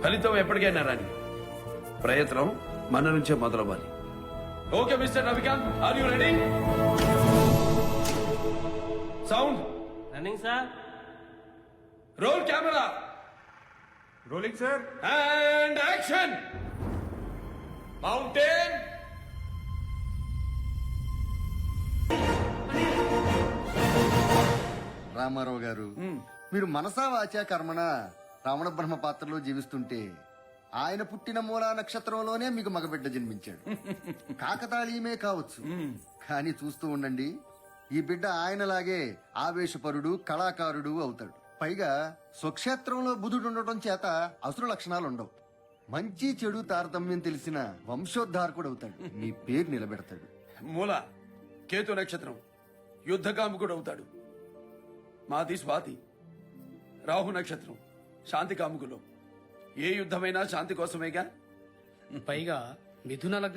ఫలితం ఎప్పటికైనా రాని ప్రయత్నం మన నుంచే మొదలవ్వాలి. Okay mister Ravikanth, are you ready? Sound running sir. Roll camera rolling sir. And action. Mountain Ramarao గారు, మీరు మనసా వాచా కర్మణ రావణ బ్రహ్మ పాత్రలో జీవిస్తుంటే ఆయన పుట్టిన మూలా నక్షత్రంలోనే మీకు మగబిడ్డ జన్మించాడు. కాకతాళీయమే కావచ్చు, కానీ చూస్తూ ఉండండి, ఈ బిడ్డ ఆయనలాగే ఆవేశపరుడు, కళాకారుడు అవుతాడు. పైగా స్వక్షేత్రంలో బుధుడు ఉండటం చేత అసురు లక్షణాలు ఉండవు. మంచి చెడు తారతమ్యం తెలిసిన వంశోద్ధారకుడు అవుతాడు. మీ పేరు నిలబెడతాడు. మూల కేతు నక్షత్రం యుద్ధకాముకుడు అవుతాడు. మాది స్వాతి రాహు నక్షత్రం శాంతి కాముకులు. ఏ యుద్ధమైనా శాంతి కోసమేగా. పైగా మిథున లగ్నం